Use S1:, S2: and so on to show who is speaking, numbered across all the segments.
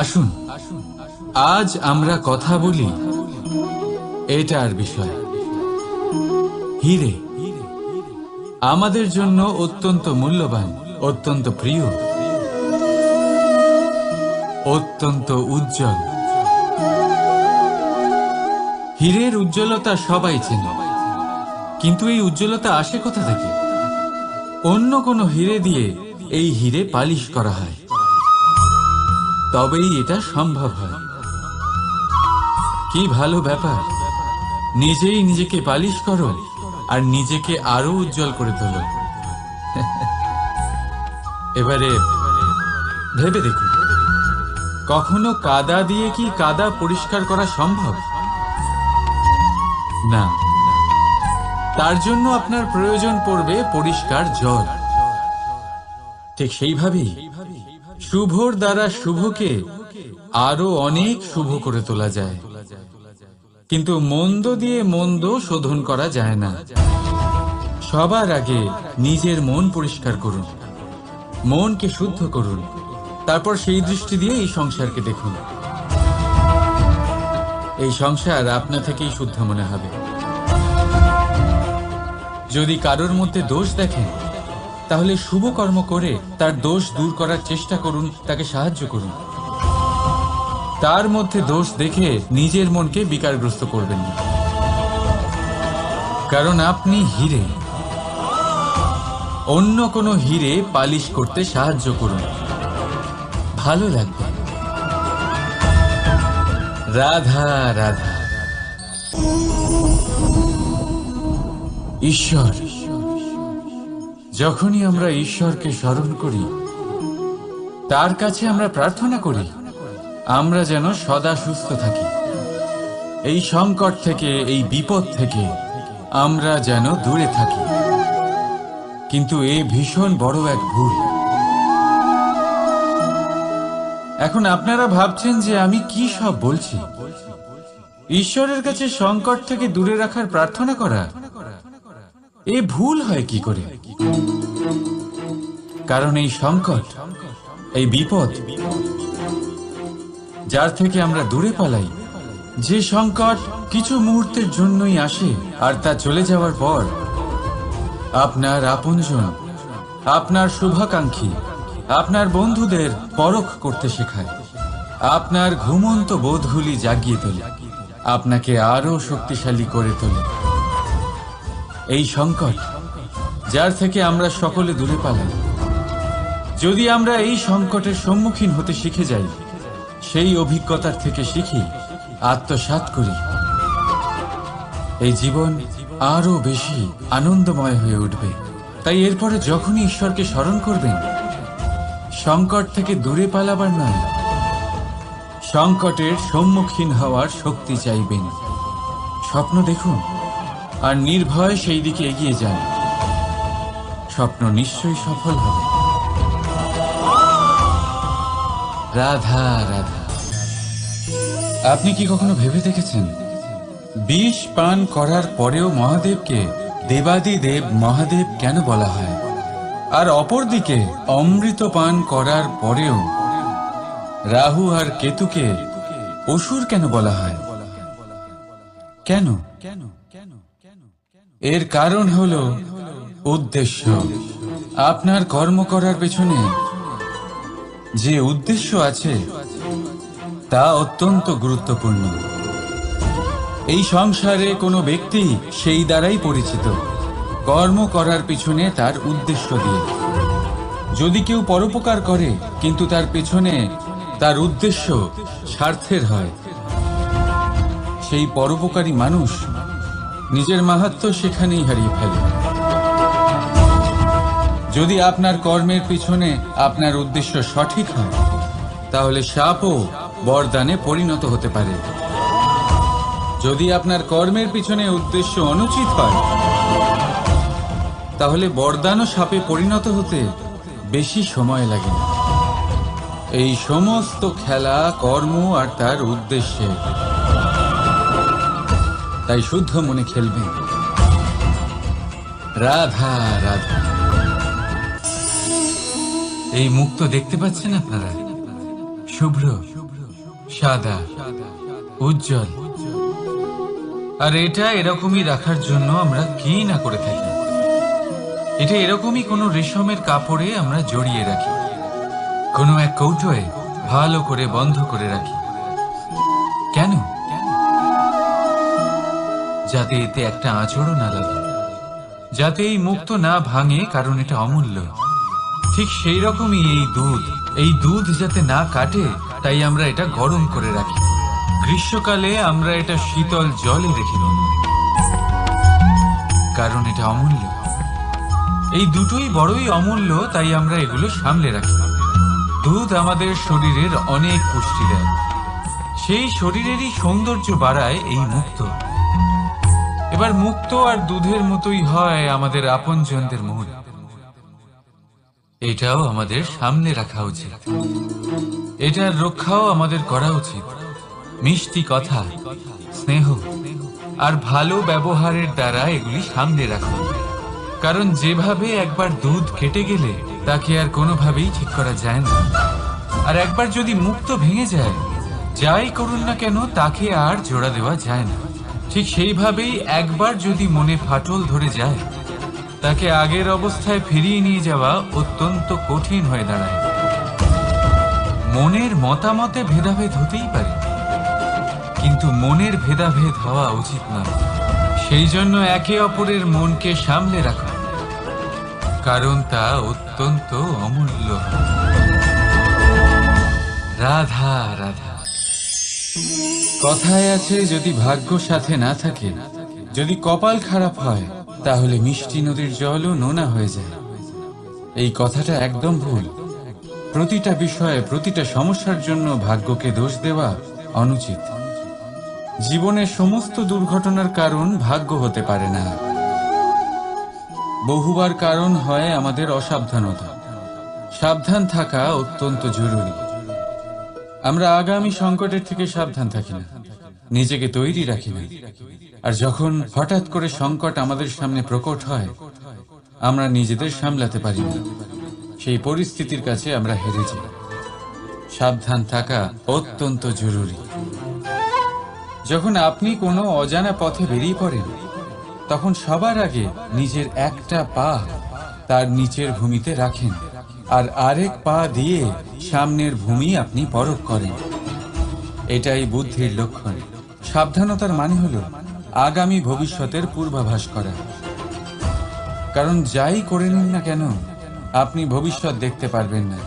S1: আসুন আজ আমরা কথা বলি এটার বিষয়। হীরে আমাদের জন্য অত্যন্ত মূল্যবান, অত্যন্ত প্রিয়, অত্যন্ত উজ্জ্বল। হীরের উজ্জ্বলতা সবাই চেনে, কিন্তু এই উজ্জ্বলতা আসে কোথা থেকে? অন্য কোনো হীরে দিয়ে এই হীরে পালিশ করা হয়, তবেই এটা সম্ভব হয়। কি ভালো ব্যাপার! নিজেই নিজেকে পালিশ করো আর নিজেকে আরো উজ্জ্বল করে তোলো। এবারে ভেবে দেখুন, কখনো কাদা দিয়ে কি কাদা পরিষ্কার করা সম্ভব? না, তার জন্য আপনার প্রয়োজন পড়বে পরিষ্কার জল। ঠিক সেইভাবেই শুভর দ্বারা শুভকে আরো অনেক শুভ করে তোলা যায়, কিন্তু মন্দ দিয়ে মন্দ শোধন করা যায় না। সবার আগে নিজের মন পরিষ্কার করুন, মনকে শুদ্ধ করুন, তারপর সেই দৃষ্টি দিয়ে এই সংসারকে দেখুন। এই সংসার আপনা থেকেই শুদ্ধ মনে হবে। যদি কারোর মধ্যে দোষ দেখেন, তাহলে শুভ কর্ম করে তার দোষ দূর করার চেষ্টা করুন, তাকে সাহায্য করুন। তার মধ্যে দোষ দেখে নিজের মনকে বিকারগ্রস্ত করবেন না, কারণ আপনি হীরে। অন্য কোনো হীরে পালিশ করতে সাহায্য করুন, ভালো লাগবে। রাধা রাধা। ঈশ্বর, যখনই আমরা ঈশ্বরকে স্মরণ করি, তার কাছে আমরা প্রার্থনা করি আমরা যেন সদা সুস্থ থাকি, এই সংকট থেকে, এই বিপদ থেকে আমরা যেন দূরে থাকি। কিন্তু এ ভীষণ বড় এক ভুল। এখন আপনারা ভাবছেন যে আমি কি সব বলছি। ঈশ্বরের কাছে সংকট থেকে দূরে রাখার প্রার্থনা করা, এ ভুল হয় কি করে? কারণ এই সংকট, এই বিপদ, যার থেকে আমরা দূরে পালাই, যে সংকট কিছু মুহূর্তের জন্যই আসে আর তা চলে যাওয়ার পর আপনার আপনজন, আপনার শুভাকাঙ্ক্ষী, আপনার বন্ধুদের পরখ করতে শেখায়, আপনার ঘুমন্ত বোধগুলি জাগিয়ে তোলে, আপনাকে আরো শক্তিশালী করে তোলে। এই সংকট, যার থেকে আমরা সকলে দূরে পালাই, যদি আমরা এই সংকটের সম্মুখীন হতে শিখে যাই, সেই অভিজ্ঞতার থেকে শিখি, আত্মসাৎ করি, এই জীবন আরো বেশি আনন্দময় হয়ে উঠবে। তাই এরপরে যখনই ঈশ্বরকে স্মরণ করবেন, সংকট থেকে দূরে পালাবার নয়, সংকটের সম্মুখীন হওয়ার শক্তি চাইবেন। স্বপ্ন দেখুন আর নির্ভয় সেই দিকে এগিয়ে যান, স্বপ্ন নিশ্চয়ই সফল হবে। রাধা রাধা। আপনি কি কখনো ভেবে দেখেছেন, বিষ পান করার পরেও মহাদেবকে দেবাদিদেব মহাদেব কেন বলা হয়? আর অপরদিকে অমৃত পান করার পরেও রাহু আর কেতুকে অসুর কেন বলা হয়? কেন? এর কারণ হলো উদ্দেশ্য। আপনার কর্ম করার পেছনে যে উদ্দেশ্য আছে তা অত্যন্ত গুরুত্বপূর্ণ। এই সংসারে কোনো ব্যক্তি সেই দ্বারাই পরিচিত, কর্ম করার পিছনে তার উদ্দেশ্য দিয়ে। যদি কেউ পরোপকার করে কিন্তু তার পেছনে তার উদ্দেশ্য স্বার্থের হয়, সেই পরোপকারী মানুষ নিজের মাহাত্ম্য সেখানেই হারিয়ে ফেলে। যদি আপনার কর্মের পিছনে আপনার উদ্দেশ্য সঠিক হয়, তাহলে শাপও বরদানে পরিণত হতে পারে। যদি আপনার কর্মের পিছনে উদ্দেশ্য অনুচিত হয়, তাহলে বরদানও শাপে পরিণত হতে বেশি সময় লাগে না। এই সমস্ত খেলা কর্ম আর তার উদ্দেশ্যে। তাই শুদ্ধ মনে খেলবেন। রাধা রাধা। এই মুক্ত দেখতে পাচ্ছেন আপনারা? শুভ্র, সাদা, উজ্জ্বল। আর এটা এরকমই রাখার জন্য আমরা কি না করে থাকি। এটা এরকমই কোনো রেশমের কাপড়ে আমরা জড়িয়ে রাখি, কোনো এক কৌটোয় ভালো করে বন্ধ করে রাখি। কেন? যাতে এতে একটা আঁচড়ও না লাগে, যাতে এই মুক্তো না ভাঙে, কারণ এটা অমূল্য। ঠিক সেই রকমই এই দুধ যাতে না কাটে, তাই আমরা এটা গরম করে রাখি। গ্রীষ্মকালে আমরা এটা শীতল জলে রেখে দিই, কারণ এটা অমূল্য। এই দুটোই বড়ই অমূল্য, তাই আমরা এগুলো সামলে রাখি। দুধ আমাদের শরীরের অনেক পুষ্টি দেয়, সেই শরীরেরই সৌন্দর্য বাড়ায় এই মুক্তো। এবার মুক্তো আর দুধের মতোই হয় আমাদের আপনজনদের মন। এটাও আমাদের সামনে রাখা উচিত, এটার রক্ষাও আমাদের করা উচিত। মিষ্টি কথা, স্নেহ আর ভালো ব্যবহারের দ্বারা এগুলি সামনে রাখুন, কারণ যেভাবে একবার দুধ কেটে গেলে তাকে আর কোনোভাবেই ঠিক করা যায় না। আর একবার যদি মুক্তো ভেঙে যায়, যাই করুন না কেন তাকে আর জোড়া দেওয়া যায় না। ঠিক সেইভাবেই একবার যদি মনে ফাটল ধরে যায়, তাকে আগের অবস্থায় ফিরিয়ে নিয়ে যাওয়া অত্যন্ত কঠিন হয়ে দাঁড়ায়। মনের মতামতে ভেদাভেদ হতেই পারে, কিন্তু মনের ভেদাভেদ হওয়া উচিত নয়। সেই জন্য একে অপরের মনকে সামলে রাখা, কারণ তা অত্যন্ত অমূল্য। রাধা রাধা। কথায় আছে, যদি ভাগ্য সাথে না থাকে, যদি কপাল খারাপ হয়, তাহলে মিষ্টি নদীর জলও নোনা হয়ে যায়। এই কথাটা একদম ভুল। প্রতিটা বিষয়ে, প্রতিটা সমস্যার জন্য ভাগ্যকে দোষ দেওয়া অনুচিত। জীবনের সমস্ত দুর্ঘটনার কারণ ভাগ্য হতে পারে না। বহুবার কারণ হয় আমাদের অসাবধানতা। সাবধান থাকা অত্যন্ত জরুরি। আমরা আগামী সংকটের থেকে সাবধান থাকি না, নিজেকে তৈরি রাখি না। আর যখন হঠাৎ করে সংকট আমাদের সামনে প্রকট হয়, আমরা নিজেদের সামলাতে পারি না। সেই পরিস্থিতির কাছে আমরা হেরে যাই। সাবধান থাকা অত্যন্ত জরুরি। যখন আপনি কোনো অজানা পথে বেরিয়ে পড়েন, তখন সবার আগে নিজের একটা পা তার নিচের ভূমিতে রাখেন, আর আরেক পা দিয়ে সামনের ভূমি আপনি পরখ করেন। এটাই বুদ্ধির লক্ষণ। সাবধানতার মানে হলো আগামী ভবিষ্যতের পূর্বাভাস করা। কারণ যাই করে নিন না কেন, আপনি ভবিষ্যৎ দেখতে পারবেন না।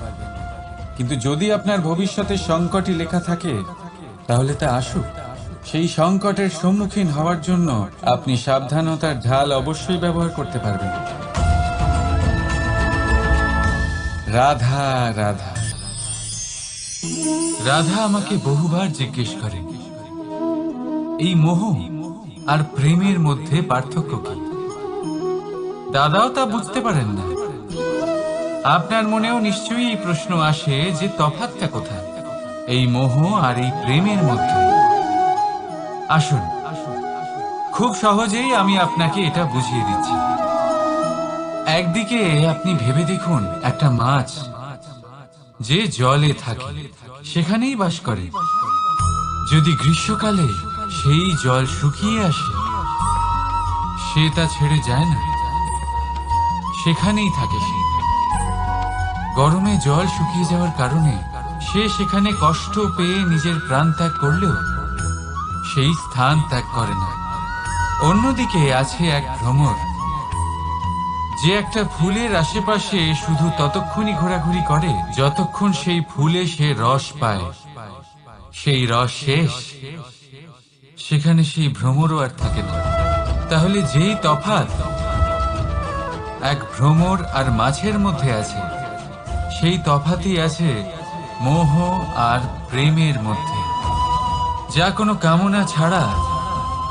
S1: কিন্তু যদি আপনার ভবিষ্যতের সংকটই লেখা থাকে, তাহলে তা আসুক। সেই সংকটের সম্মুখীন হওয়ার জন্য আপনি সাবধানতার ঢাল অবশ্যই ব্যবহার করতে পারবেন। রাধা রাধা। রাধা আমাকে বহুবার জিজ্ঞেস করেন, এই মোহ আর প্রেমের মধ্যে পার্থক্য কি? দাদাও তা বুঝতে পারেন না। আপনার মনেও নিশ্চয়ই এই প্রশ্ন আসে যে তফাৎটা কোথায় এই মোহ আর এই প্রেমের মধ্যে। আসুন, খুব সহজেই আমি আপনাকে এটা বুঝিয়ে দিচ্ছি। একদিকে আপনি ভেবে দেখুন, একটা মাছ যে জলে থাকে সেখানেই বাস করে। যদি গ্রীষ্মকালে সেই জল শুকিয়ে আসে, সে তা ছেড়ে যায় না, সেখানেই থাকে সে। গরমে জল শুকিয়ে যাওয়ার কারণে সে সেখানে কষ্ট পেয়ে নিজের প্রাণ ত্যাগ করলেও সেই স্থান ত্যাগ করে না। অন্যদিকে আছে এক ভ্রমর, যে একটা ফুলের আশেপাশে শুধু ততক্ষণই ঘোরাঘুরি করে যতক্ষণ সেই ফুলে সে রস পায়। সেই রস শেষ, সেখানে সেই ভ্রমরও আর থাকে না। তাহলে যেই তফাৎ এক ভ্রমর আর মাছের মধ্যে আছে, সেই তফাতই আছে মোহ আর প্রেমের মধ্যে। যা কোনো কামনা ছাড়া,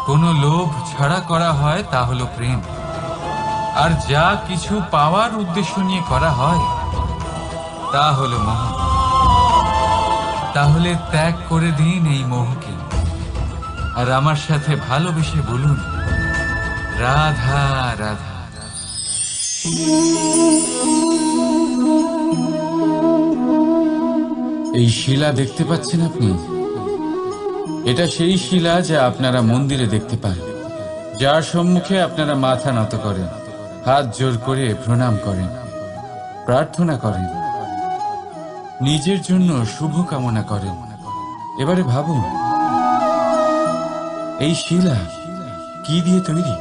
S1: কোনো লোভ ছাড়া করা হয় তা হলো প্রেম। আর যা কিছু পাওয়ার উদ্দেশ্য নিয়ে করা হয় তা হলো মোহ। তাহলে ত্যাগ করে দিন এই মোহকে, আর আমার সাথে ভালোবেসে বলুন, রাধা রাধা। এই শিলা দেখতে পাচ্ছেন আপনি? এটা সেই শিলা যা আপনারা মন্দিরে দেখতে পান, যার সম্মুখে আপনারা মাথা নত করেন, হাত জোর করে প্রণাম করেন, প্রার্থনা করেন, নিজের জন্য শুভ কামনা করেন। এবারে ভাবুন, এই শিলা কি দিয়ে তৈরি?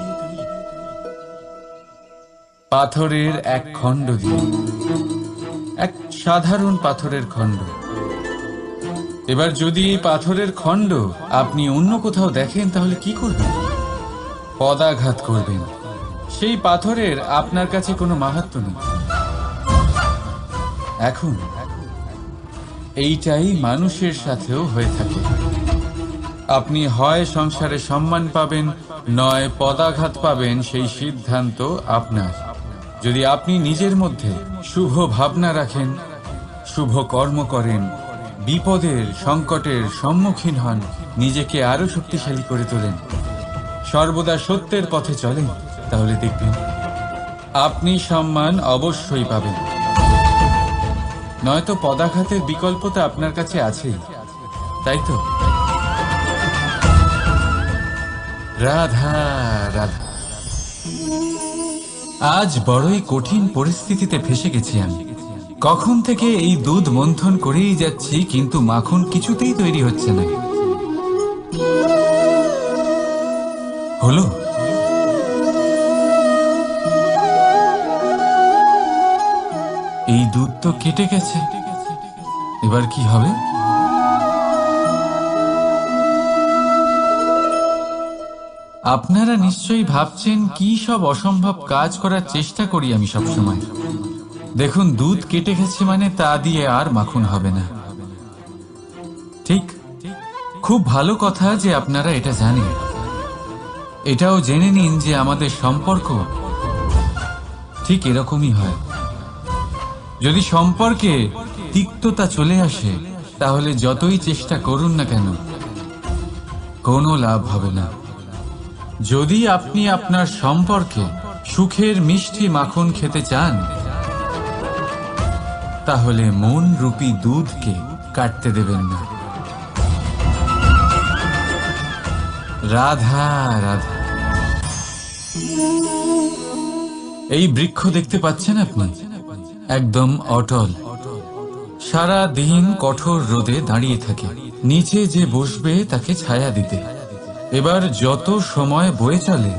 S1: পাথরের এক খণ্ড দিয়ে, এক সাধারণ পাথরের খণ্ড। এবার যদি এই পাথরের খণ্ড আপনি অন্য কোথাও দেখেন, তাহলে কি করবেন? পদাঘাত করবেন। সেই পাথরের আপনার কাছে কোনো মাহাত্ম্য নেই। এখন এইটাই মানুষের সাথেও হয়ে থাকে। আপনি হয় সংসারে সম্মান পাবেন, নয় পদাঘাত পাবেন, সেই সিদ্ধান্ত আপনার। যদি আপনি নিজের মধ্যে শুভ ভাবনা রাখেন, শুভ কর্ম করেন, বিপদের সংকটের সম্মুখীন হন, নিজেকে আরো শক্তিশালী করে তোলেন, সর্বদা সত্যের পথে চলেন, তাহলে দেখবেন আপনি সম্মান অবশ্যই পাবেন। নয়তো পদাঘাতের বিকল্পতা আপনার কাছে আছেই, তাই তো? রাধা রাধা। আজ বড়ই কঠিন পরিস্থিতিতে ফেসে গেছি আমি। কখন থেকে এই দুধ মন্থন করেই যাচ্ছি, কিন্তু মাখন কিছুতেই তৈরি হচ্ছে না। হলো? এই দুধ তো কেটে গেছে, এবার কি হবে? আপনারা নিশ্চয়ই ভাবছেন কি সব অসম্ভব কাজ করার চেষ্টা করি আমি সবসময়। দেখুন, দুধ কেটে গেছে মানে তা দিয়ে আর মাখন হবে না। ঠিক, খুব ভালো কথা যে আপনারা এটা জানেন। এটাও জেনে নিন যে আমাদের সম্পর্ক ঠিক এরকমই হয়। যদি সম্পর্কে তিক্ততা চলে আসে, তাহলে যতই চেষ্টা করুন না কেন, কোনো লাভ হবে না। যদি আপনি আপনার সম্পর্কে সুখের মিষ্টি মাখন খেতে চান, তাহলে মন রূপী দুধকে কাটতে দেবেন না। রাধা রাধা। এই বৃক্ষ দেখতে পাচ্ছেন আপনি, একদম অটল। সারা দিন কঠোর রোদে দাঁড়িয়ে থাকে, নিচে যে বসবে তাকে ছায়া দিতে। এবার যত সময় বয়ে চলে,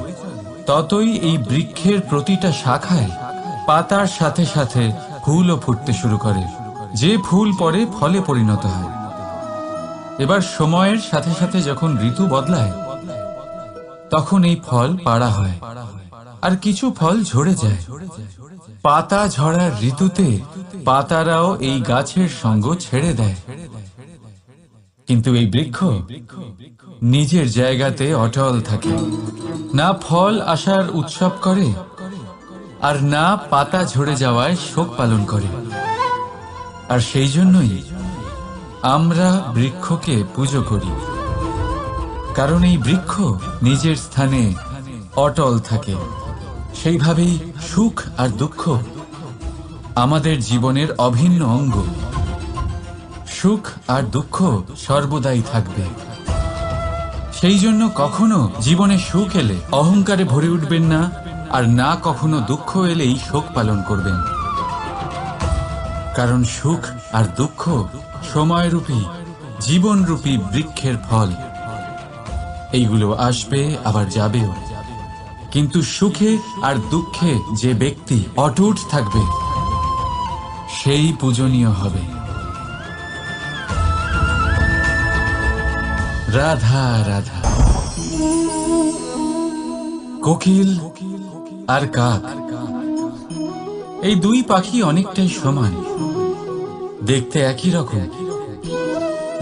S1: ততই এই বৃক্ষের প্রতিটা শাখায় পাতার সাথে সাথে ফুলও ফুটতে শুরু করে, যে ফুল পরে ফলে পরিণত হয়। এবার সময়ের সাথে সাথে যখন ঋতু বদলায়, তখন এই ফল পাড়া হয়, আর কিছু ফল ঝরে যায়। পাতা ঝরার ঋতুতে পাতারাও এই গাছের সঙ্গ ছেড়ে দেয়, কিন্তু এই বৃক্ষ নিজের জায়গাতে অটল থাকে। না ফল আসার উৎসব করে, আর না পাতা ঝরে যাওয়ায় শোক পালন করে। আর সেই জন্যই আমরা বৃক্ষকে পুজো করি, কারণ এই বৃক্ষ নিজের স্থানে অটল থাকে। সেইভাবেই সুখ আর দুঃখ আমাদের জীবনের অভিন্ন অঙ্গ। সুখ আর দুঃখ সর্বদাই থাকবে। সেই জন্য কখনো জীবনে সুখ এলে অহংকারে ভরে উঠবেন না, আর না কখনো দুঃখ এলেই শোক পালন করবেন। কারণ সুখ আর দুঃখ সময়রূপী, জীবনরূপী বৃক্ষের ফল। এইগুলো আসবে আবার যাবেও, কিন্তু সুখে আর দুঃখে যে ব্যক্তি অটুট থাকবে, সেই পূজনীয় হবে। রাধা রাধা। কোকিল আর কাক, এই দুই পাখি অনেকটাই সমান। দেখতে একই রকম,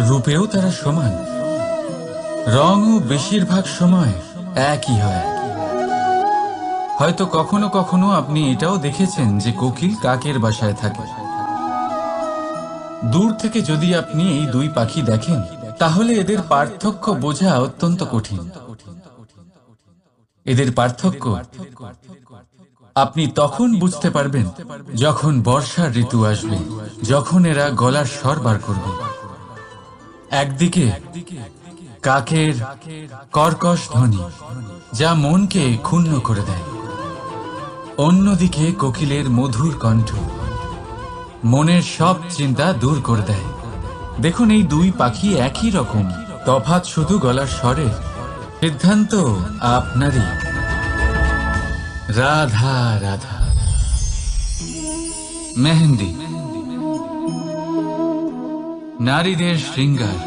S1: রূপেও তারা সমান, রঙও বেশিরভাগ সময় একই হয়। হয়তো কখনো কখনো আপনি এটাও দেখেছেন যে কোকিল কাকের বাসায় থাকে। দূর থেকে যদি আপনি এই দুই পাখি দেখেন, তাহলে এদের পার্থক্য বোঝা অত্যন্ত কঠিন। এদের পার্থক্য আপনি তখন বুঝতে পারবেন যখন বর্ষার ঋতু আসবে, যখন এরা গলার স্বর বার করবে। একদিকে কাকের কর্কশ ধ্বনি যা মনকে ক্ষুণ্ণ করে দেয়, অন্যদিকে কোকিলের মধুর কণ্ঠ মনের সব চিন্তা দূর করে দেয়। দেখুন, এই দুই পাখি একই রকম, তফাৎ শুধু গলার স্বরে। সিদ্ধান্ত আপনারই। রাধা রাধা। মেহেন্দি নারীদের শৃঙ্গার।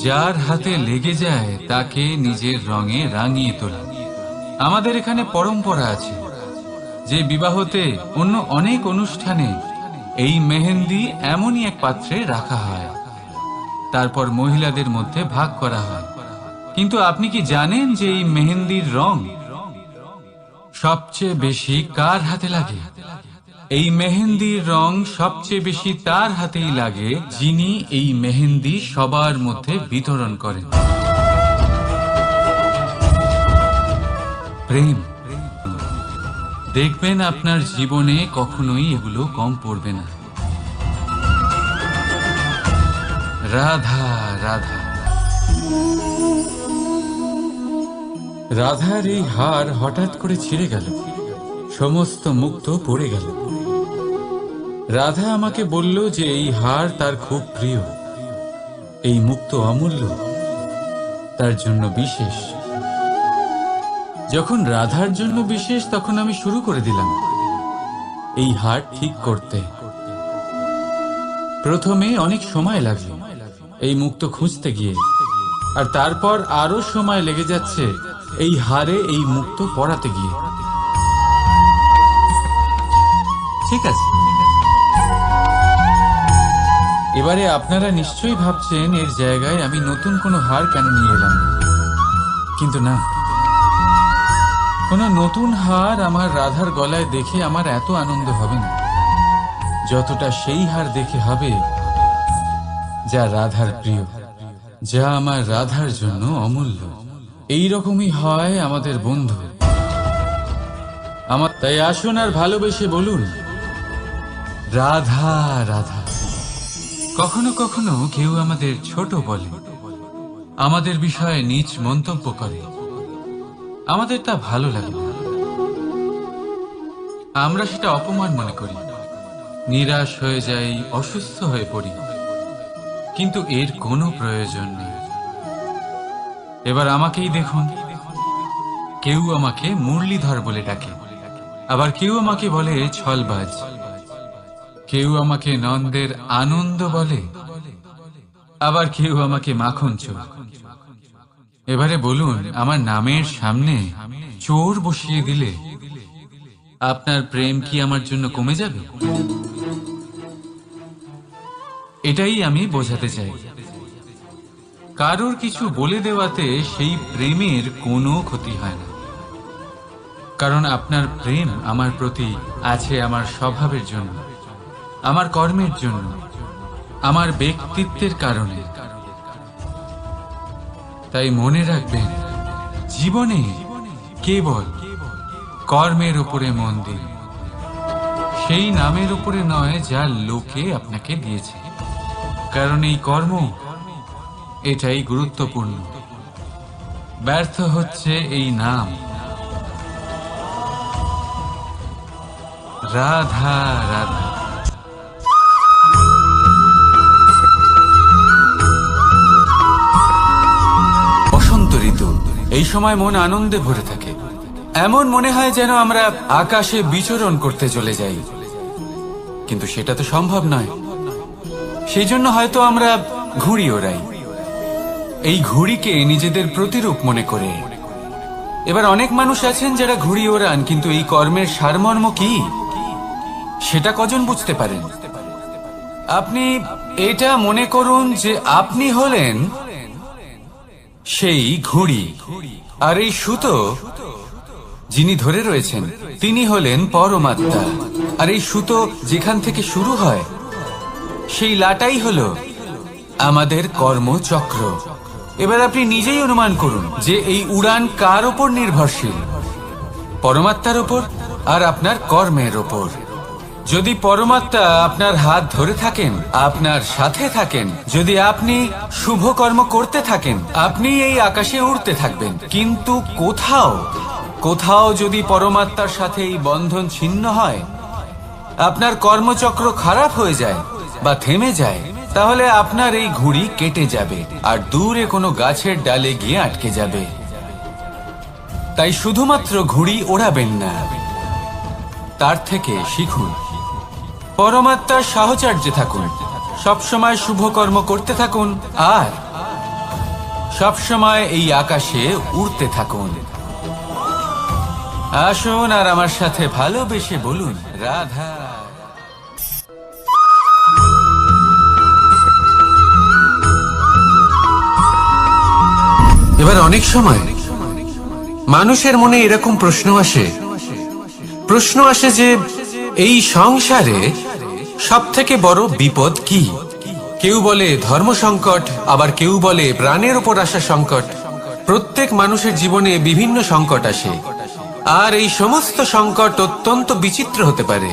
S1: যার হাতে লেগে যায় তাকে নিজের রঙে রাঙিয়ে তোলা। আমাদের এখানে পরম্পরা আছে যে বিবাহতে অন্য অনেক অনুষ্ঠানে এই মেহেন্দি এমনই এক পাত্রে রাখা হয়, তারপর মহিলাদের মধ্যে ভাগ করা হয়। কিন্তু আপনি কি জানেন যে এই মেহেন্দির রং সবচেয়ে বেশি কার হাতে লাগে? এই মেহেন্দির রং সবচেয়ে বেশি তার হাতেই লাগে যিনি এই মেহেন্দি সবার মধ্যে বিতরণ করেন। প্রেম। দেখবেন আপনার জীবনে কখনোই এগুলো কম পড়বে না। রাধা রাধা। রাধার এই হার হঠাৎ করে ছিঁড়ে গেল, সমস্ত মুক্ত পড়ে গেল। রাধা আমাকে বলল যে এই হার তার খুব প্রিয়, এই মুক্ত অমূল্য, তার জন্য বিশেষ। যখন রাধার জন্য বিশেষ, তখন আমি শুরু করে দিলাম এই হার ঠিক করতে। প্রথমে অনেক সময় লাগলো এই মুক্ত খুঁজতে গিয়ে, আর তারপর আরো সময় লেগে যাচ্ছে এই হারে এই মুক্ত পড়াতে গিয়ে। ঠিক আছে, এবারে আপনারা নিশ্চয়ই ভাবছেন এর জায়গায় আমি নতুন কোনো হার কেন নিয়ে এলাম। কিন্তু না, কোনো নতুন হার আমার রাধার গলায় দেখে আমার এত আনন্দ হবে না যতটা সেই হার দেখে হবে যা রাধার প্রিয়, যা আমার রাধার জন্য অমূল্য। এই রকমই হয় আমাদের বন্ধু আমার। তাই আসুন আর ভালোবেসে বলুন রাধা রাধা। কখনো কখনো কেউ আমাদের ছোট বলে, আমাদের বিষয়ে নীচ মন্তব্য করে, আমাদের তা ভালো লাগে না। আমরা সেটা অপমান মনে করি, নিরাশ হয়ে যাই, অসুস্থ হয়ে পড়ি, কিন্তু এর কোনো প্রয়োজন নেই। এবার আমাকেই দেখুন, কেউ আমাকে মুরলীধর বলে ডাকে, আবার কেউ আমাকে বলে ছলবাজ, কেউ আমাকে নন্দের আনন্দ বলে, আবার কেউ আমাকে মাখন চোর। এবারে বলুন, আমার নামের সামনে চোর বসিয়ে দিলে আপনার প্রেম কি আমার জন্য কমে যাবে? এটাই আমি বোঝাতে চাই। কারোর কিছু বলে দেওয়াতে সেই প্রেমের কোনো ক্ষতি হয় না, কারণ আপনার প্রেম আমার প্রতি আছে আমার স্বভাবের জন্য, আমার কর্মের জন্য, আমার ব্যক্তিত্বের কারণে। তাই মনে রাখবেন, জীবনে কেবল কর্মের উপরে মন দিন, সেই নামের উপরে নয় যা লোকে আপনাকে দিয়েছে, কারণ এই কর্ম এটাই গুরুত্বপূর্ণ। ব্যর্থ হচ্ছে এই নাম। রাধা রাধা। বসন্ত ঋতু, এই সময় মন আনন্দে ভরে থাকে। এমন মনে হয় যেন আমরা আকাশে বিচরণ করতে চলে যাই, কিন্তু সেটা তো সম্ভব নয়। সেই জন্য হয়তো আমরা ঘুড়ি ওড়াই, এই ঘুড়িকে নিজেদের প্রতিরূপ মনে করে। এবার অনেক মানুষ আছেন যারা ঘুড়ি ওড়ান, কিন্তু এই কর্মের সারমর্ম কি সেটা কজন বুঝতে পারেন? আপনি এটা মনে করুন যে আপনি হলেন সেই ঘুড়ি, আর এই সুতো যিনি ধরে রয়েছেন তিনি হলেন পরমাত্মা। আর এই সুতো যেখান থেকে শুরু হয় সেই লাটাই হলো আমাদের কর্মচক্র। এবার আপনি নিজেই অনুমান করুন যে এই উড়ান কার ওপর নির্ভরশীল? পরমাত্মার ওপর আর আপনার কর্মের ওপর। যদি পরমাত্মা আপনার হাত ধরে থাকেন, আপনার সাথে থাকেন, যদি আপনি শুভ কর্ম করতে থাকেন, আপনি এই আকাশে উড়তে থাকবেন। কিন্তু কোথাও কোথাও যদি পরমাত্মার সাথে এই বন্ধন ছিন্ন হয়, আপনার কর্মচক্র খারাপ হয়ে যায় বা থেমে যায়, তাহলে আপনার এই ঘুড়ি কেটে যাবে আর দূরে কোনো গাছের ডালে গিয়ে আটকে যাবে। তাই শুধুমাত্র ঘুড়ি ওড়াবেন না, তার থেকে শিখুন, পরমাত্মার সাহচর্যে থাকুন, সবসময় শুভ কর্ম করতে থাকুন আর সবসময় এই আকাশে উড়তে থাকুন। আসুন আর আমার সাথে ভালোবেসে বলুন, রাধা। এবার অনেক সময় মানুষের মনে এরকম প্রশ্ন আসে যে এই সংসারে সব থেকে বড় বিপদ কি? কেউ বলে ধর্ম সংকট, আবার কেউ বলে প্রাণের উপর আসা সংকট। প্রত্যেক মানুষের জীবনে বিভিন্ন সংকট আসে, আর এই সমস্ত সংকট অত্যন্ত বিচিত্র হতে পারে।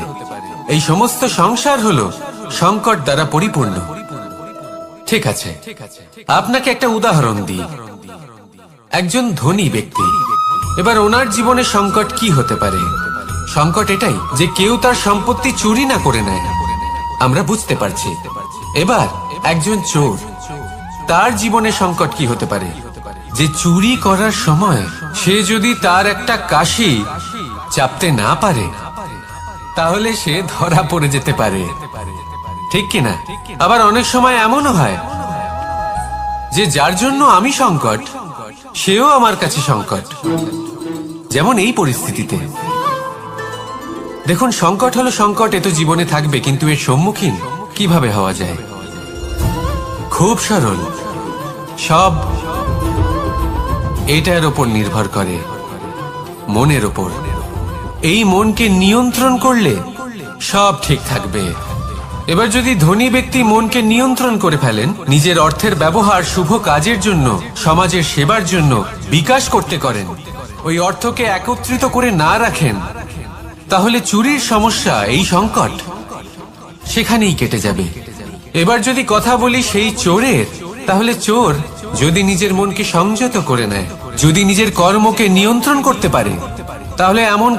S1: এই সমস্ত সংসার হলো সংকট দ্বারা পরিপূর্ণ। ঠিক আছে, আপনাকে একটা উদাহরণ দিই। একজন ধনী ব্যক্তি, এবার ওনার জীবনে সংকট কি হতে পারে? সংকট এটাই যে কেউ তার সম্পত্তি চুরি না করে নেয়, আমরা বুঝতে পারছি। এবার একজন চোর, তার জীবনে সংকট কি হতে পারে? যে চুরি করার সময় সে যদি তার একটা কাশি চাপতে না পারে, তাহলে সে ধরা পড়ে যেতে পারে, ঠিক কিনা? আবার অনেক সময় এমনও হয় যে যার জন্য আমি সংকট, সেও আমার কাছে সংকট। যেমন এই পরিস্থিতিতে দেখুন, সংকট হলো সংকট, এ তো জীবনে থাকবে, কিন্তু এর সম্মুখীন কিভাবে হওয়া যায়? খুব সরল, সব এটার ওপর নির্ভর করে, মনের ওপর। এই মনকে নিয়ন্ত্রণ করলে সব ঠিক থাকবে। এবার যদি ধনী ব্যক্তি মনকে নিয়ন্ত্রণ করে ফেলেন, নিজের অর্থের ব্যবহার শুভ কাজের জন্য, সমাজের সেবার জন্য বিকাশ করতে করেন, ওই অর্থকে একত্রিত করে না রাখেন, তাহলে চুরির সমস্যা, এই সংকট সেখানেই কেটে যাবে। এবার যদি কথা বলি সেই চোরের, তাহলে চোর যদি নিজের মনকে সংযত করে নেয়, যদি নিজের কর্মকে নিয়ন্ত্রণ করতে পারে, তাহলে এমন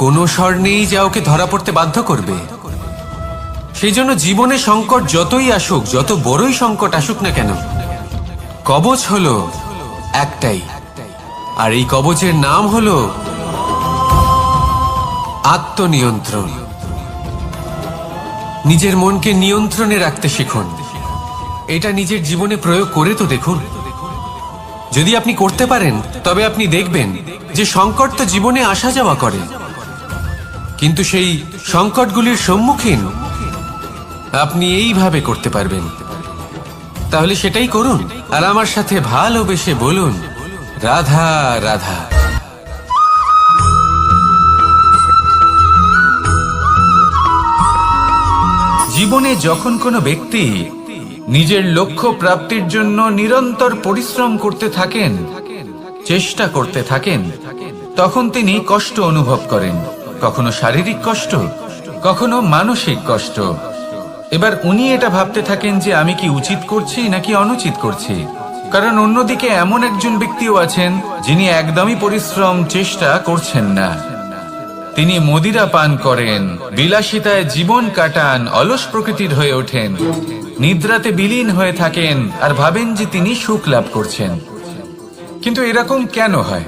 S1: কোনো স্বর নেই যা ওকে ধরা পড়তে বাধ্য করবে। সেই জন্য জীবনে সংকট যতই আসুক, যত বড়ই সংকট আসুক না কেন, কবচ হলো একটাই, আর এই কবচের নাম হলো আত্মনিয়ন্ত্রণ। নিজের মনকে নিয়ন্ত্রণে রাখতে শিখুন। এটা নিজের জীবনে প্রয়োগ করে তো দেখুন। যদি আপনি করতে পারেন, তবে আপনি দেখবেন যে সংকট তো জীবনে আসা যাওয়া করে, কিন্তু সেই সংকটগুলির সম্মুখীন আপনি এইভাবে করতে পারবেন। তাহলে সেটাই করুন, আর আমার সাথে ভালোবেসে বলুন, রাধা রাধা। জীবনে যখন কোনো ব্যক্তি নিজের লক্ষ্য প্রাপ্তির জন্য নিরন্তর পরিশ্রম করতে থাকেন, চেষ্টা করতে থাকেন, তখন তিনি কষ্ট অনুভব করেন, কখনো শারীরিক কষ্ট, কখনো মানসিক কষ্ট। এবার উনি এটা ভাবতে থাকেন যে আমি কি উচিত করছি নাকি অনুচিত করছি। কারণ অন্যদিকে এমন একজন ব্যক্তিও আছেন যিনি একদমই পরিশ্রম, চেষ্টা করছেন না। তিনি মদিরা পান করেন, বিলাসিতায় জীবন কাটান, অলস প্রকৃতির হয়ে ওঠেন, নিদ্রাতে বিলীন হয়ে থাকেন আর ভাবেন যে তিনি সুখ লাভ করছেন। কিন্তু এরকম কেন হয়?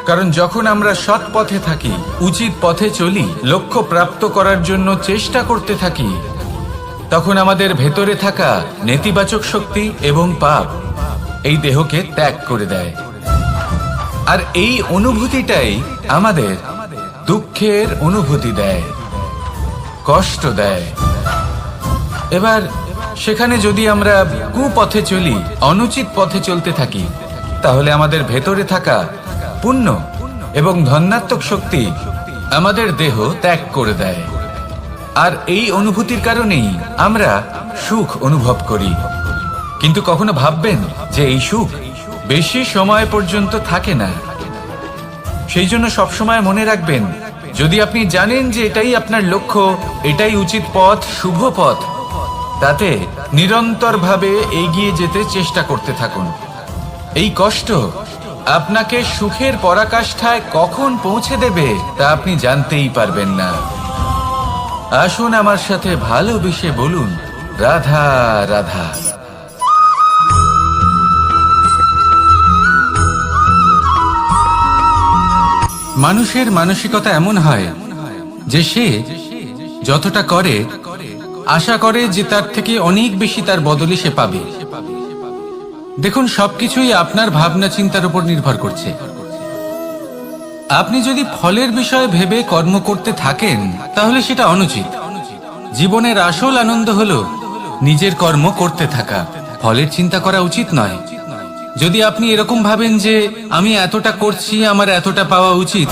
S1: কারণ যখন আমরা সৎ পথে থাকি, উচিত পথে চলি, লক্ষ্য প্রাপ্ত করার জন্য চেষ্টা করতে থাকি, তখন আমাদের ভেতরে থাকা নেতিবাচক শক্তি এবং পাপ এই দেহকে ত্যাগ করে দেয়। আর এই অনুভূতিটাই আমাদের দুঃখের অনুভূতি দেয়, কষ্ট দেয়। এবার সেখানে যদি আমরা কুপথে চলি, অনুচিত পথে চলতে থাকি, তাহলে আমাদের ভেতরে থাকা পুণ্য এবং ধনাত্মক শক্তি আমাদের দেহ ত্যাগ করে দেয়। আর এই অনুভূতির কারণেই আমরা সুখ অনুভব করি। কিন্তু কখনো ভাববেন যে এই সুখ বেশি সময় পর্যন্ত থাকে না। সেই জন্য সবসময় মনে রাখবেন, যদি আপনি জানেন যে এটাই আপনার লক্ষ্য, এটাই উচিত পথ, শুভ পথ, তাতে নিরন্তরভাবে এগিয়ে যেতে চেষ্টা করতে থাকুন। এই কষ্ট আপনাকে সুখের পরাকাষ্ঠায় কখন পৌঁছে দেবে তা আপনি জানতেই পারবেন না। আসুন আমার সাথে ভালোবেসে বলুন, রাধা রাধা। মানুষের মানসিকতা এমন হয় যে সে যতটা করে আশা করে যে তার থেকে অনেক বেশি তার বদলে সে পাবে। দেখুন, সবকিছুই আপনার ভাবনা চিন্তার উপর নির্ভর করছে। আপনি যদি ফলের বিষয়ে ভেবে কর্ম করতে থাকেন তাহলে সেটা অনুচিত। জীবনের আসল আনন্দ হলো নিজের কর্ম করতে থাকা, ফলের চিন্তা করা উচিত নয়। যদি আপনি এরকম ভাবেন যে আমি এতটা করছি, আমার এতটা পাওয়া উচিত,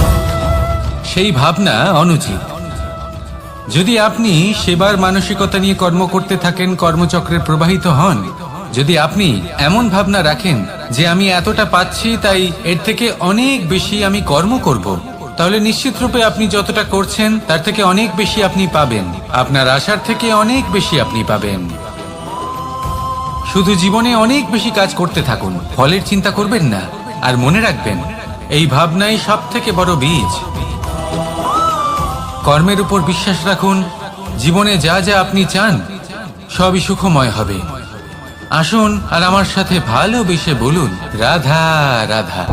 S1: সেই ভাবনা অনুচিত। যদি আপনি সেবার মানসিকতা নিয়ে কর্ম করতে থাকেন, কর্মচক্রে প্রবাহিত হন, যদি আপনি এমন ভাবনা রাখেন যে আমি এতটা পাচ্ছি তাই এর থেকে অনেক বেশি আমি কর্ম করব, তাহলে নিশ্চিত রূপে আপনি যতটা করছেন তার থেকে অনেক বেশি আপনি পাবেন। আপনার আশার থেকে অনেক বেশি আপনি পাবেন। শুধু জীবনে অনেক বেশি কাজ করতে থাকুন, ফলের চিন্তা করবেন না। আর মনে রাখবেন, এই ভাবনাই সব থেকে বড় বীজ। কর্মের উপর বিশ্বাস রাখুন, জীবনে যা যা আপনি চান সবই সুখময় হবে। আসুন আর আমার সাথে ভালোবেসে বলুন, রাধা রাধা।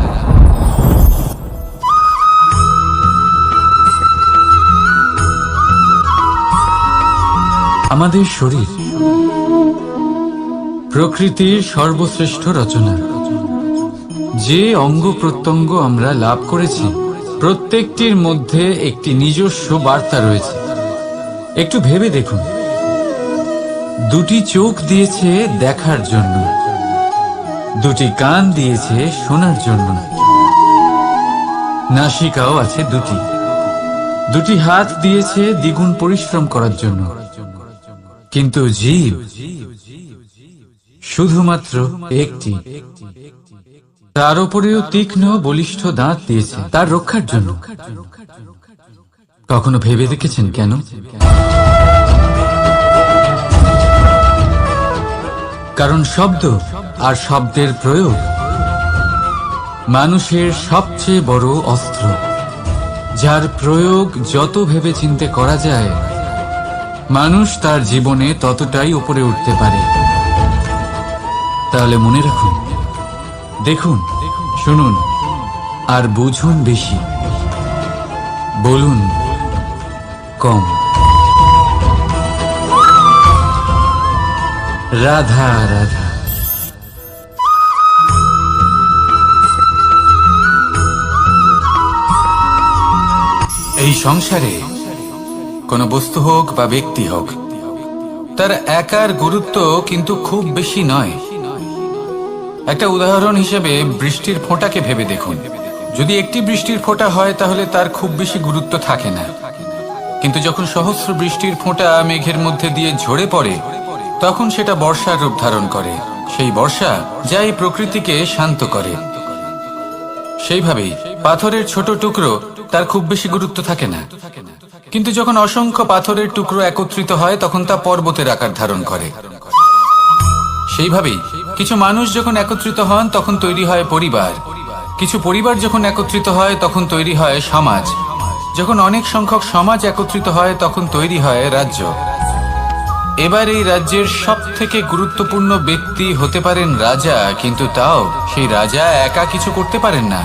S1: আমাদের শরীর প্রকৃতির সর্বশ্রেষ্ঠ রচনা। যে অঙ্গ প্রত্যঙ্গ আমরা লাভ করেছি প্রত্যেকটির মধ্যে একটি নিজস্ব বার্তা রয়েছে। একটু ভেবে দেখুন, দুটি চোখ দিয়েছে দেখার জন্য, দুটি কান দিয়েছে শোনার জন্য, নাসিকাও আছে দুটি, দুটি হাত দিয়েছে দ্বিগুণ পরিশ্রম করার জন্য। কিন্তু জীব শুধুমাত্র একটি। তার উপরেও তীক্ষ্ণ বলিষ্ঠ দাঁত দিয়েছে তার রক্ষার জন্য। কখনো ভেবে দেখেছেন কেন? কারণ শব্দ আর শব্দের প্রয়োগ মানুষের সবচেয়ে বড় অস্ত্র, যার প্রয়োগ যত ভেবে চিন্তে করা যায় মানুষ তার জীবনে ততটাই উপরে উঠতে পারে। তাহলে মনে রাখুন, দেখুন, শুনুন আর বুঝুন বেশি, বলুন কম। রাধা রাধা। এই সংসারে কোনো বস্তু হোক বা ব্যক্তি হোক, তার একার গুরুত্ব কিন্তু খুব বেশি নয়। একটা উদাহরণ হিসেবে বৃষ্টির ফোঁটাকে ভেবে দেখুন। যদি একটি বৃষ্টির ফোঁটা হয় তাহলে তার খুব বেশি গুরুত্ব থাকে না, কিন্তু যখন সহস্র বৃষ্টির ফোঁটা মেঘের মধ্যে দিয়ে ঝরে পড়ে তখন সেটা বর্ষার রূপ ধারণ করে। সেই বর্ষা যা এই প্রকৃতিকে শান্ত করে। সেইভাবেই পাথরের ছোট টুকরো, তার খুব বেশি গুরুত্ব থাকে না, কিন্তু যখন অসংখ্য পাথরের টুকরো একত্রিত হয় তখন তা পর্বতের আকার ধারণ করে। সেইভাবেই কিছু মানুষ যখন একত্রিত হন তখন তৈরি হয় পরিবার, কিছু পরিবার যখন একত্রিত হয় তখন তৈরি হয় সমাজ, যখন অনেক সংখ্যক সমাজ একত্রিত হয় তখন তৈরি হয় রাজ্য। এবার এই রাজ্যের সব থেকে গুরুত্বপূর্ণ ব্যক্তি হতে পারেন রাজা, কিন্তু তাও সেই রাজা একা কিছু করতে পারেন না।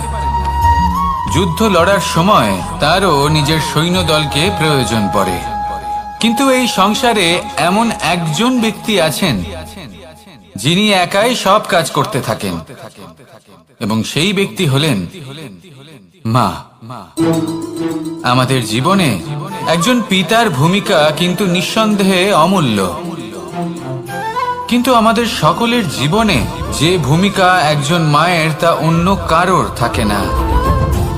S1: যুদ্ধ লড়ার সময় তারও নিজের সৈন্যদলকে প্রয়োজন পড়ে। কিন্তু এই সংসারে এমন একজন ব্যক্তি আছেন যিনি একাই সব কাজ করতে থাকেন, এবং সেই ব্যক্তি হলেন মা। আমাদের জীবনে একজন পিতার ভূমিকা কিন্তু নিঃসন্দেহে অমূল্য, কিন্তু আমাদের সকলের জীবনে যে ভূমিকা একজন মায়ের তা অন্য কারোর থাকে না।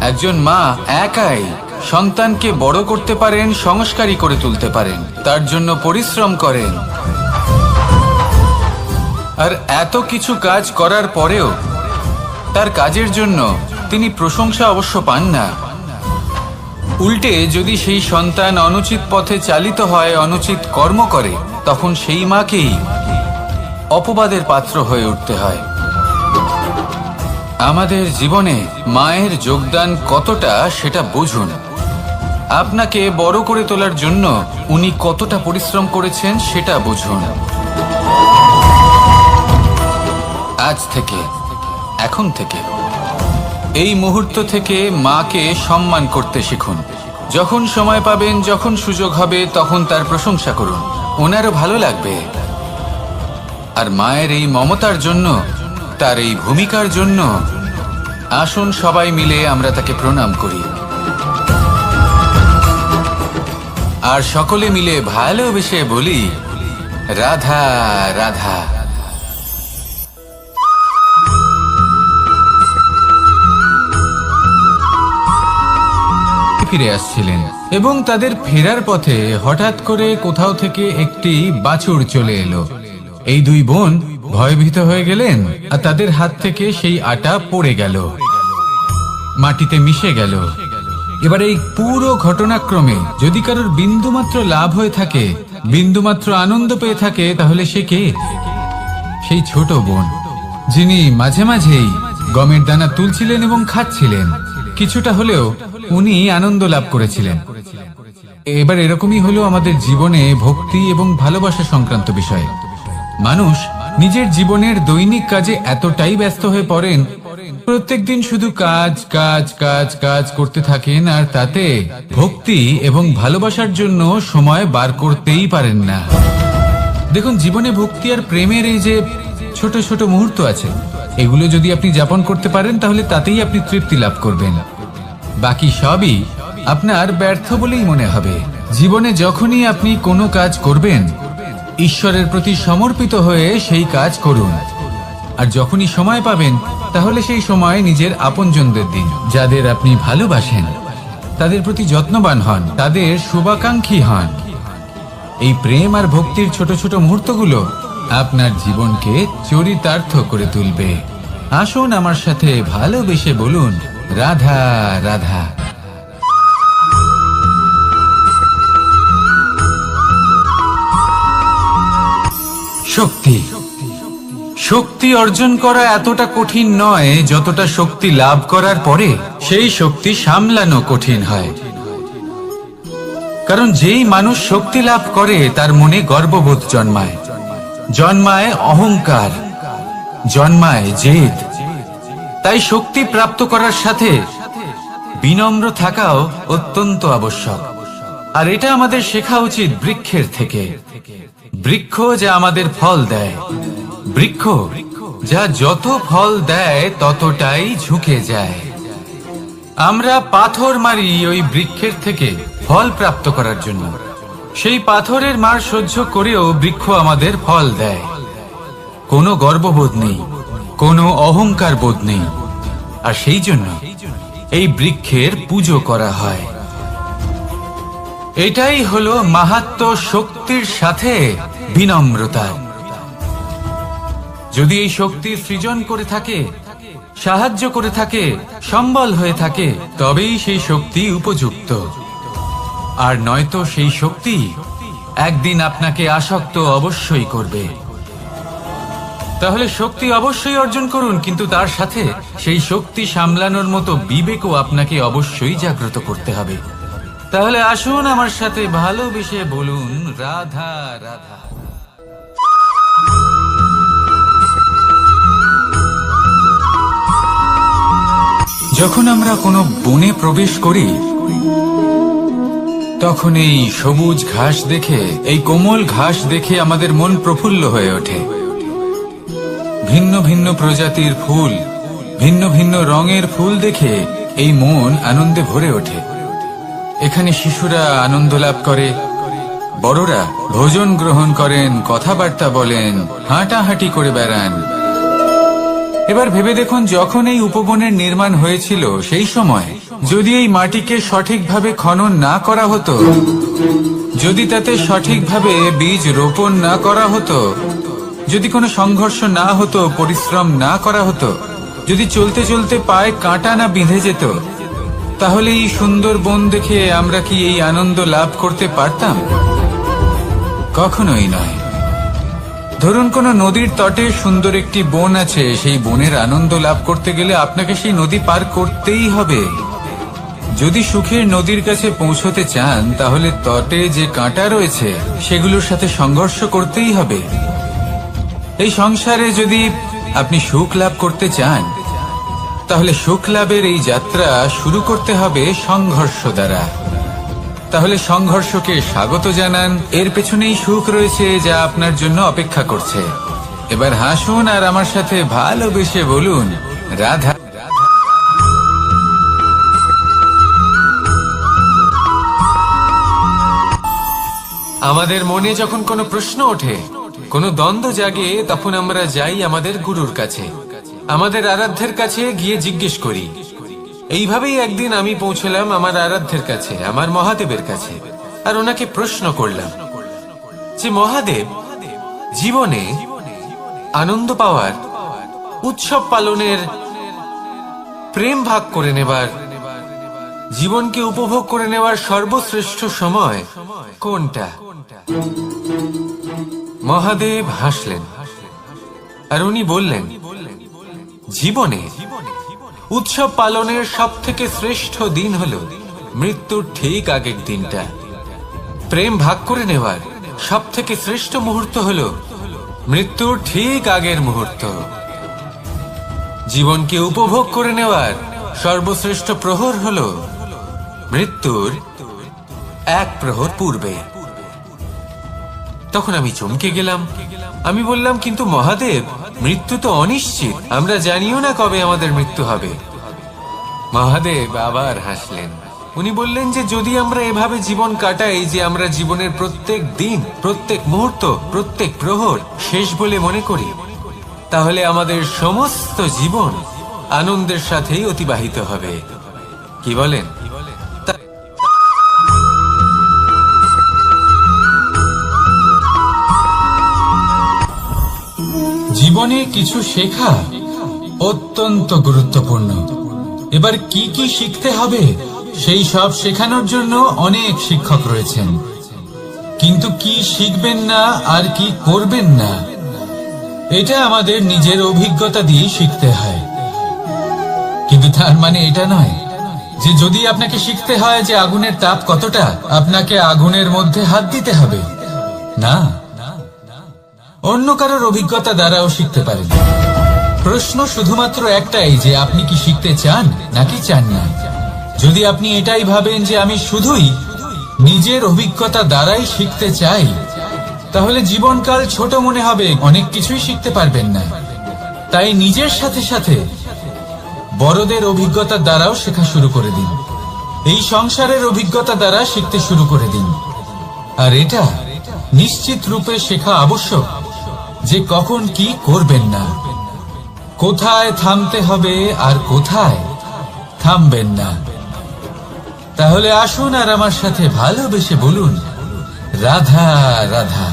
S1: একজন মা একাই সন্তানকে বড় করতে পারেন, সংস্কারী করে তুলতে পারেন, তার জন্য পরিশ্রম করেন। আর এত কিছু কাজ করার পরেও তার কাজের জন্য তিনি প্রশংসা অবশ্য পান না, উল্টে যদি সেই সন্তান অনুচিত পথে চালিত হয়, অনুচিত কর্ম করে, তখন সেই মাকেই অপবাদের পাত্র হয়ে উঠতে হয়। আমাদের জীবনে মায়ের যোগদান কতটা সেটা বুঝুন। আপনাকে বড় করে তোলার জন্য উনি কতটা পরিশ্রম করেছেন সেটা বুঝুন। আজ থেকে, এখন থেকে, এই মুহূর্ত থেকে মাকে সম্মান করতে শিখুন। যখন সময় পাবেন, যখন সুযোগ হবে, তখন তার প্রশংসা করুন। ওনারও ভালো লাগবে। আর মায়ের এই মমতার জন্য, তার এই ভূমিকার জন্য আসুন সবাই মিলে আমরা তাকে প্রণাম করি। আর সকলে মিলে ভালোবেসে বলি, রাধা রাধা। ফিরে আসছিলেন এবং তাদের ফেরার পথে হঠাৎ করে কোথাও থেকে একটি বাছুর চলে এলো। এই দুই বোন ভয়ভীত হয়ে গেলেন আর তাদের হাত থেকে সেই আটা পড়ে গেল, মাটিতে মিশে গেল। এবার এই পুরো ঘটনাক্রমে যদি কারোর বিন্দুমাত্র লাভ হয়ে থাকে, বিন্দুমাত্র আনন্দ পেয়ে থাকে, তাহলে সে কে? সেই ছোট বোন, যিনি মাঝে মাঝেই গমের দানা তুলছিলেন এবং খাচ্ছিলেন। কিছুটা হলেও উনি আনন্দ লাভ করেছিলেন। এবার এরকমই হলো আমাদের জীবনে ভক্তি এবং ভালোবাসা সংক্রান্ত বিষয়ে। মানুষ নিজের জীবনের দৈনিক কাজে এতটাই ব্যস্ত হয়ে পড়েন, প্রত্যেকদিন শুধু কাজ কাজ কাজ কাজ করতে থাকেন, আর তাতে ভক্তি এবং ভালোবাসার জন্য সময় বার করতেই পারেন না। দেখুন, জীবনে ভক্তি আর প্রেমের এই যে ছোট ছোট মুহূর্ত আছে, এগুলো যদি আপনি যাপন করতে পারেন, তাহলে তাতেই আপনি তৃপ্তি লাভ করবেন। বাকি সবই আপনার ব্যর্থ বলেই মনে হবে। জীবনে যখনই আপনি কোনো কাজ করবেন, ঈশ্বরের প্রতি সমর্পিত হয়ে সেই কাজ করুন। আর যখনই সময় পাবেন, তাহলে সেই সময় নিজের আপনজনদের দিন। যাদের আপনি ভালোবাসেন তাদের প্রতি যত্নবান হন, তাদের শুভাকাঙ্ক্ষী হন। এই প্রেম আর ভক্তির ছোট ছোট মুহূর্তগুলো আপনার জীবনকে চরিতার্থ করে তুলবে। আসুন আমার সাথে ভালোবেসে বলুন, রাধা রাধা। শক্তি, শক্তি অর্জন করা এতটা কঠিন নয় যতটা শক্তি লাভ করার পরে সেই শক্তি সামলানো কঠিন হয়। কারণ যেই মানুষ শক্তি লাভ করে তার মনে গর্ববোধ জন্মায়, জন্মায় অহংকার, জন্মায় জেদ। তাই শক্তি প্রাপ্ত করার সাথে বিনম্র থাকাও অত্যন্ত আবশ্যক। আর এটা আমাদের শেখা উচিত বৃক্ষের থেকে। বৃক্ষ যা আমাদের ফল দেয়, বৃক্ষ যা যত ফল দেয় ততটাই ঝুঁকে যায়। আমরা পাথর মারি ওই বৃক্ষের থেকে ফল প্রাপ্ত করার জন্য। সেই পাথরের মার সহ্য করেও বৃক্ষ আমাদের ফল দেয়। কোনো গর্ববোধ নেই, কোনো অহংকার বোধ নেই। আর সেই জন্য এই বৃক্ষের পুজো করা হয়। এটাই হলো মাহাত্ম্য শক্তির সাথে বিনম্রতা। যদি এই শক্তি সৃজন করে থাকে, সাহায্য করে থাকে, সম্বল হয়ে থাকে, তবেই সেই শক্তি উপযুক্ত। আর নয়তো সেই শক্তি একদিন আপনাকে আসক্ত অবশ্যই করবে। তাহলে শক্তি অবশ্যই অর্জন করুন, কিন্তু তার সাথে সেই শক্তি সামলানোর মতো বিবেকও আপনাকে অবশ্যই জাগ্রত করতে হবে। তাহলে আসুন আমার সাথে ভালোবেসে বলুন, রাধা রাধা। যখন আমরা কোনো বনে প্রবেশ করি, তখন এই সবুজ ঘাস দেখে, এই কোমল ঘাস দেখে আমাদের মন প্রফুল্ল হয়ে ওঠে। ভিন্ন ভিন্ন প্রজাতির ফুল, ভিন্ন ভিন্ন রঙের ফুল দেখে এই মন আনন্দে ভরে ওঠে। এখানে শিশুরা আনন্দ লাভ করে, বড়রা ভোজন গ্রহণ করেন, কথাবার্তা বলেন, হাঁটাহাঁটি করে বেড়ান। এবার ভেবে দেখুন, যখন এই উপবনের নির্মাণ হয়েছিল সেই সময় যদি এই মাটিকে সঠিকভাবে খনন না করা হতো, যদি তাতে সঠিকভাবে বীজ রোপণ না করা হতো, যদি কোনো সংঘর্ষ না হতো, পরিশ্রম না করা হতো, যদি চলতে চলতে পায়ে কাঁটা না বিঁধে যেত, তাহলে এই সুন্দর বন দেখে আমরা কি এই আনন্দ লাভ করতে পারতাম? কখনোই নয়। ধরুন কোনো নদীর তটে সুন্দর একটি বন আছে, সেই বনের আনন্দ লাভ করতে গেলে আপনাকে সেই নদী পার করতেই হবে। যদি সুখের নদীর কাছে পৌঁছতে চান তাহলে তটে যে কাঁটা রয়েছে সেগুলোর সাথে সংঘর্ষ করতেই হবে। এই সংসারে যদি আপনি সুখ লাভ করতে চান তাহলে সুখ লাভের এই যাত্রা শুরু করতে হবে সংঘর্ষ দ্বারা। তাহলে সংঘর্ষকে স্বাগত জানান, এর পেছনেই সুখ রয়েছে যা আপনার জন্য অপেক্ষা করছে। এবার হাসুন আর আমার সাথে ভালোবেসে বলুন রাধা। আমাদের মনে যখন কোনো প্রশ্ন ওঠে, কোনো দ্বন্দ্ব জাগে, তখন আমরা যাই আমাদের গুরুর কাছে, আমাদের আরাধ্যের কাছে গিয়ে জিজ্ঞেস করি। এইভাবেই একদিন আমি পৌঁছলাম আমার আরাধ্যের কাছে, আমার মহাদেবের কাছে, আর ওনাকে প্রশ্ন করলাম যে মহাদেব, জীবনে আনন্দ পাওয়ার, উৎসব পালনের, প্রেম ভাগ করে নেবার, জীবনকে উপভোগ করে নেওয়ার সর্বশ্রেষ্ঠ সময় কোনটা? মহাদেব হাসলেন আর উনি বললেন, জীবনে উৎসব পালনের সব থেকে শ্রেষ্ঠ দিন হলো মৃত্যুর ঠিক আগের দিনটা। প্রেম ভাগ করে নেওয়ার সব থেকে শ্রেষ্ঠ মুহূর্ত হলো মৃত্যুর ঠিক আগের মুহূর্ত। জীবনকে উপভোগ করে নেওয়ার সর্বশ্রেষ্ঠ প্রহর হলো মৃত্যুর এক প্রহর পূর্বে। তখন আমি চমকে গেলাম। আমি বললাম, কিন্তু মহাদেব, মৃত্যু তো অনিশ্চিত, আমরা জানিও না কবে আমাদের মৃত্যু হবে। মহাদেব আবার হাসলেন। উনি বললেন যে যদি আমরা এভাবে জীবন কাটাই যে আমরা জীবনের প্রত্যেক দিন, প্রত্যেক মুহূর্ত, প্রত্যেক প্রহর শেষ বলে মনে করি, তাহলে আমাদের সমস্ত জীবন আনন্দের সাথেই অতিবাহিত হবে। কি বলেন? জীবনে কিছু শেখা অত্যন্ত গুরুত্বপূর্ণ। এবার কি কি শিখতে হবে সেই সব শেখানোর জন্য অনেক শিক্ষক রয়েছেন, কিন্তু কি শিখবেন না আর কি করবেন না এটা আমাদের নিজের অভিজ্ঞতা দিয়ে শিখতে হয়। কিন্তু তার মানে এটা নয় যে যদি আপনাকে শিখতে হয় যে আগুনের তাপ কতটা, আপনাকে আগুনের মধ্যে হাত দিতে হবে। না, অন্য কারোর অভিজ্ঞতা দ্বারাও শিখতে পারেন। প্রশ্ন শুধুমাত্র একটাই যে আপনি কি শিখতে চান নাকি চান না। যদি আপনি এটাই ভাবেন যে আমি শুধুই নিজের অভিজ্ঞতা দ্বারাই শিখতে চাই, তাহলে জীবনকাল ছোট মনে হবে, অনেক কিছুই শিখতে পারবেন না। তাই নিজের সাথে সাথে বড়দের অভিজ্ঞতা দ্বারাও শেখা শুরু করে দিন। এই সংসারের অভিজ্ঞতা দ্বারা শিখতে শুরু করে দিন। আর এটা নিশ্চিত রূপে শেখা আবশ্যক যে কখন কি করবেন না, কোথায় থামতে হবে আর কোথায় থামবেন না। তাহলে আসুন আর আমার সাথে ভালোবেসে বলুন রাধা রাধা।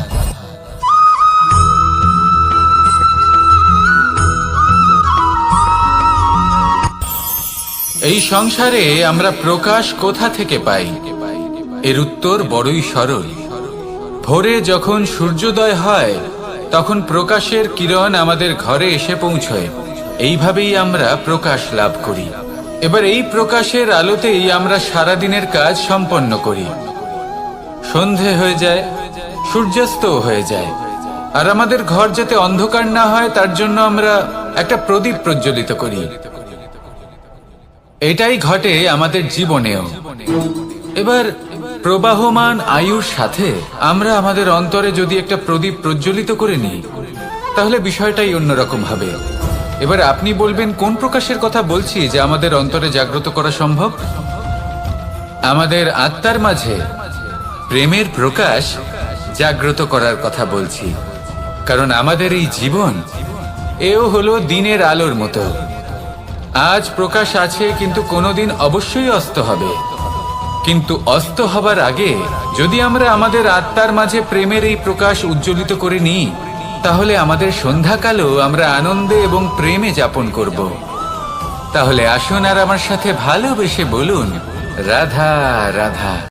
S1: এই সংসারে আমরা প্রকাশ কোথা থেকে পাই? এর উত্তর বড়ই সরল। ভোরে যখন সূর্যোদয় হয় তখন প্রকাশের কিরণ আমাদের ঘরে এসে পৌঁছয়। এইভাবেই আমরা প্রকাশ লাভ করি। এবার এই প্রকাশের আলোতেই আমরা সারাদিনের কাজ সম্পন্ন করি। সন্ধে হয়ে যায়, সূর্যাস্ত হয়ে যায়, আর আমাদের ঘর যাতে অন্ধকার না হয় তার জন্য আমরা একটা প্রদীপ প্রজ্বলিত করি। এটাই ঘটে আমাদের জীবনেও। এবার প্রবাহমান আয়ুর সাথে আমরা আমাদের অন্তরে যদি একটা প্রদীপ প্রজ্বলিত করে নিই তাহলে বিষয়টাই অন্যরকম হবে। এবার আপনি বলবেন কোন প্রকাশের কথা বলছি যা আমাদের অন্তরে জাগ্রত করা সম্ভব? আমাদের আত্মার মাঝে প্রেমের প্রকাশ জাগ্রত করার কথা বলছি। কারণ আমাদের এই জীবন এও হলো দিনের আলোর মতো। আজ প্রকাশ আছে, কিন্তু কোনোদিন অবশ্যই অস্ত হবে। কিন্তু অস্ত হবার আগে যদি আমরা আমাদের আত্মার মাঝে প্রেমের এই প্রকাশ উজ্জ্বলিত করে নিই তাহলে আমাদের সন্ধ্যাকালও আমরা আনন্দে এবং প্রেমে যাপন করব। তাহলে আসুন আর আমার সাথে ভালোবেসে বলুন, রাধা রাধা।